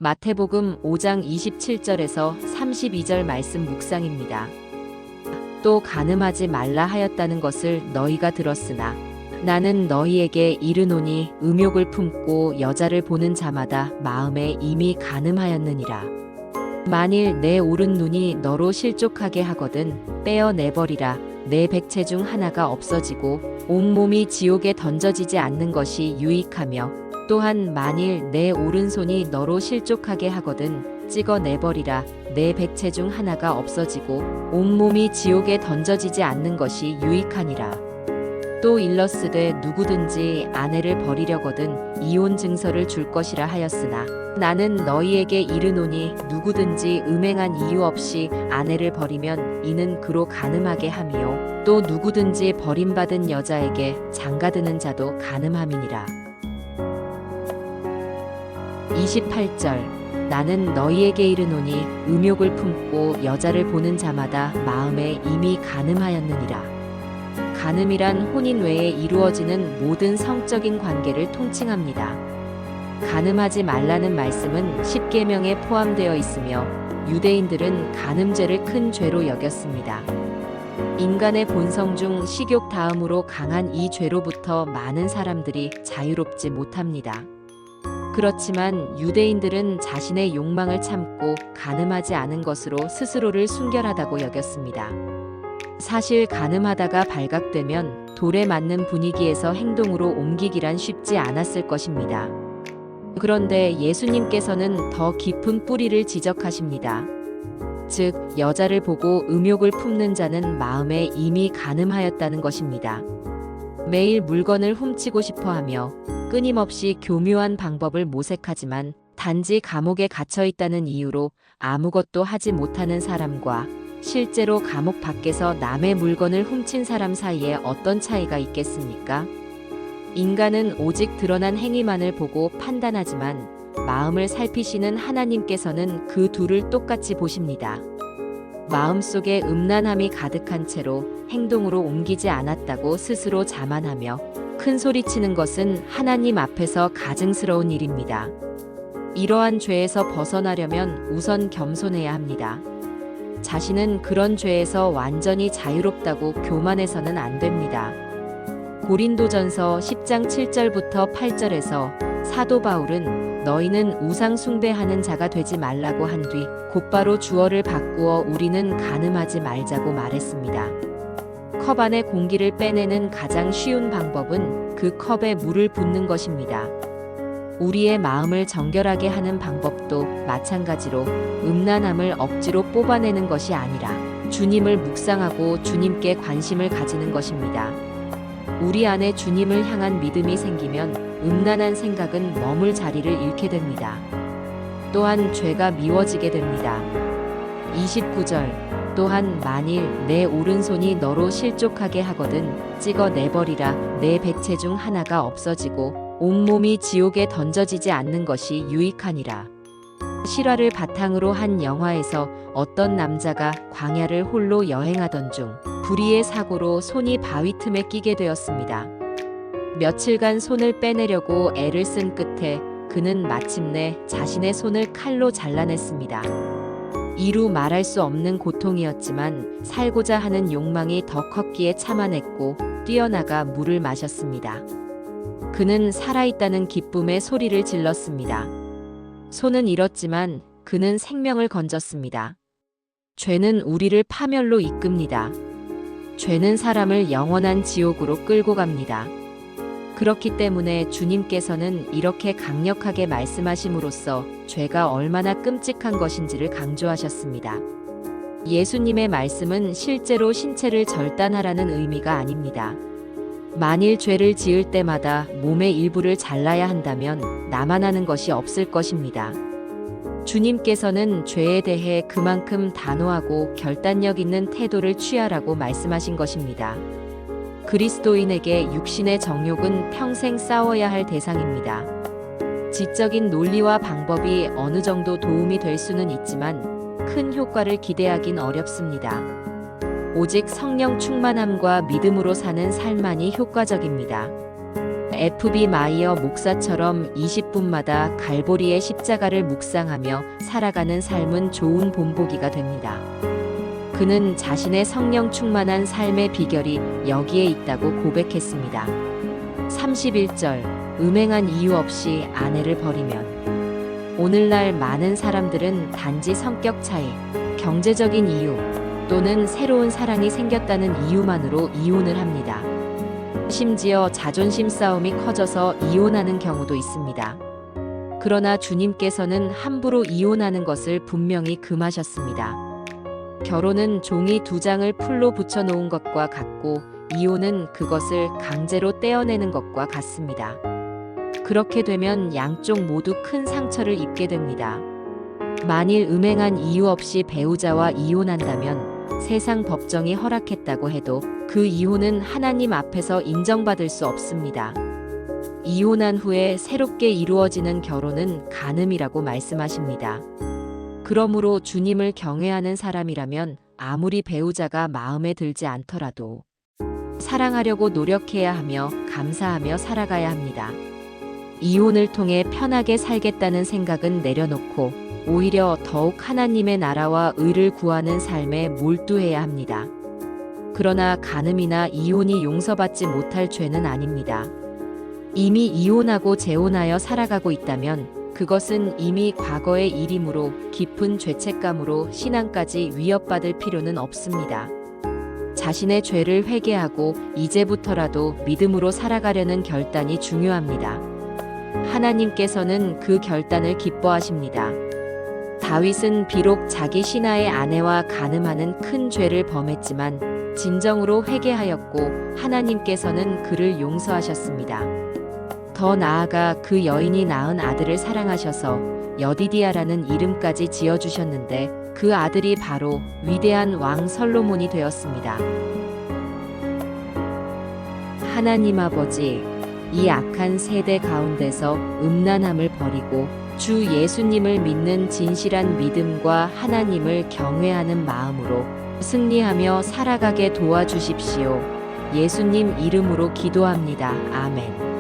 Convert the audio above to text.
마태복음 5장 27절에서 32절 말씀 묵상입니다. 또 간음하지 말라 하였다는 것을 너희가 들었으나 나는 너희에게 이르노니 음욕을 품고 여자를 보는 자마다 마음에 이미 간음하였느니라. 만일 내 오른 눈이 너로 실족하게 하거든 떼어내버리라. 내 백체 중 하나가 없어지고 온몸이 지옥에 던져지지 않는 것이 유익하며 또한 만일 내 오른손이 너로 실족하게 하거든 찍어내버리라. 내 백체 중 하나가 없어지고 온몸이 지옥에 던져지지 않는 것이 유익하니라. 또 일러스되 누구든지 아내를 버리려거든 이혼 증서를 줄 것이라 하였으나 나는 너희에게 이르노니 누구든지 음행한 이유 없이 아내를 버리면 이는 그로 간음하게 함이요 또 누구든지 버림받은 여자에게 장가드는 자도 간음함이니라. 28절 나는 너희에게 이르노니 음욕을 품고 여자를 보는 자마다 마음에 이미 간음하였느니라. 간음이란 혼인 외에 이루어지는 모든 성적인 관계를 통칭합니다. 간음하지 말라는 말씀은 십계명에 포함되어 있으며 유대인들은 간음죄를 큰 죄로 여겼습니다. 인간의 본성 중 식욕 다음으로 강한 이 죄로부터 많은 사람들이 자유롭지 못합니다. 그렇지만 유대인들은 자신의 욕망을 참고 간음하지 않은 것으로 스스로를 순결하다고 여겼습니다. 사실 간음하다가 발각되면 돌에 맞는 분위기에서 행동으로 옮기기란 쉽지 않았을 것입니다. 그런데 예수님께서는 더 깊은 뿌리를 지적하십니다. 즉, 여자를 보고 음욕을 품는 자는 마음에 이미 간음하였다는 것입니다. 매일 물건을 훔치고 싶어 하며 끊임없이 교묘한 방법을 모색하지만 단지 감옥에 갇혀 있다는 이유로 아무것도 하지 못하는 사람과 실제로 감옥 밖에서 남의 물건을 훔친 사람 사이에 어떤 차이가 있겠습니까? 인간은 오직 드러난 행위만을 보고 판단하지만 마음을 살피시는 하나님께서는 그 둘을 똑같이 보십니다. 마음속에 음란함이 가득한 채로 행동으로 옮기지 않았다고 스스로 자만하며 큰 소리치는 것은 하나님 앞에서 가증스러운 일입니다. 이러한 죄에서 벗어나려면 우선 겸손해야 합니다. 자신은 그런 죄에서 완전히 자유롭다고 교만해서는 안 됩니다. 고린도전서 10장 7절부터 8절에서 사도 바울은 너희는 우상 숭배하는 자가 되지 말라고 한 뒤 곧바로 주어를 바꾸어 우리는 간음하지 말자고 말했습니다. 컵 안에 공기를 빼내는 가장 쉬운 방법은 그 컵에 물을 붓는 것입니다. 우리의 마음을 정결하게 하는 방법도 마찬가지로 음란함을 억지로 뽑아내는 것이 아니라 주님을 묵상하고 주님께 관심을 가지는 것입니다. 우리 안에 주님을 향한 믿음이 생기면 음란한 생각은 머물 자리를 잃게 됩니다. 또한 죄가 미워지게 됩니다. 29절 또한 만일 내 오른손이 너로 실족하게 하거든 찍어내버리라. 내 백체 중 하나가 없어지고 온몸이 지옥에 던져지지 않는 것이 유익하니라. 실화를 바탕으로 한 영화에서 어떤 남자가 광야를 홀로 여행하던 중 불의의 사고로 손이 바위 틈에 끼게 되었습니다. 며칠간 손을 빼내려고 애를 쓴 끝에 그는 마침내 자신의 손을 칼로 잘라냈습니다. 이루 말할 수 없는 고통이었지만 살고자 하는 욕망이 더 컸기에 참아냈고 뛰어나가 물을 마셨습니다. 그는 살아있다는 기쁨의 소리를 질렀습니다. 손은 잃었지만 그는 생명을 건졌습니다. 죄는 우리를 파멸로 이끕니다. 죄는 사람을 영원한 지옥으로 끌고 갑니다. 그렇기 때문에 주님께서는 이렇게 강력하게 말씀하심으로써 죄가 얼마나 끔찍한 것인지를 강조하셨습니다. 예수님의 말씀은 실제로 신체를 절단하라는 의미가 아닙니다. 만일 죄를 지을 때마다 몸의 일부를 잘라야 한다면 남아나는 것이 없을 것입니다. 주님께서는 죄에 대해 그만큼 단호하고 결단력 있는 태도를 취하라고 말씀하신 것입니다. 그리스도인에게 육신의 정욕은 평생 싸워야 할 대상입니다. 지적인 논리와 방법이 어느 정도 도움이 될 수는 있지만 큰 효과를 기대하긴 어렵습니다. 오직 성령 충만함과 믿음으로 사는 삶만이 효과적입니다. F.B. 마이어 목사처럼 20분마다 갈보리의 십자가를 묵상하며 살아가는 삶은 좋은 본보기가 됩니다. 그는 자신의 성령 충만한 삶의 비결이 여기에 있다고 고백했습니다. 31절 음행한 이유 없이 아내를 버리면. 오늘날 많은 사람들은 단지 성격 차이, 경제적인 이유 또는 새로운 사랑이 생겼다는 이유만으로 이혼을 합니다. 심지어 자존심 싸움이 커져서 이혼하는 경우도 있습니다. 그러나 주님께서는 함부로 이혼하는 것을 분명히 금하셨습니다. 결혼은 종이 2장을 풀로 붙여놓은 것과 같고 이혼은 그것을 강제로 떼어내는 것과 같습니다. 그렇게 되면 양쪽 모두 큰 상처를 입게 됩니다. 만일 음행한 이유 없이 배우자와 이혼한다면 세상 법정이 허락했다고 해도 그 이혼은 하나님 앞에서 인정받을 수 없습니다. 이혼한 후에 새롭게 이루어지는 결혼은 간음이라고 말씀하십니다. 그러므로 주님을 경외하는 사람이라면 아무리 배우자가 마음에 들지 않더라도 사랑하려고 노력해야 하며 감사하며 살아가야 합니다. 이혼을 통해 편하게 살겠다는 생각은 내려놓고 오히려 더욱 하나님의 나라와 의를 구하는 삶에 몰두해야 합니다. 그러나 간음이나 이혼이 용서받지 못할 죄는 아닙니다. 이미 이혼하고 재혼하여 살아가고 있다면 그것은 이미 과거의 일이므로 깊은 죄책감으로 신앙까지 위협받을 필요는 없습니다. 자신의 죄를 회개하고 이제부터라도 믿음으로 살아가려는 결단이 중요합니다. 하나님께서는 그 결단을 기뻐하십니다. 다윗은 비록 자기 신하의 아내와 간음하는 큰 죄를 범했지만 진정으로 회개하였고 하나님께서는 그를 용서하셨습니다. 더 나아가 그 여인이 낳은 아들을 사랑하셔서 여디디아라는 이름까지 지어주셨는데 그 아들이 바로 위대한 왕 솔로몬이 되었습니다. 하나님 아버지, 이 악한 세대 가운데서 음란함을 버리고 주 예수님을 믿는 진실한 믿음과 하나님을 경외하는 마음으로 승리하며 살아가게 도와주십시오. 예수님 이름으로 기도합니다. 아멘.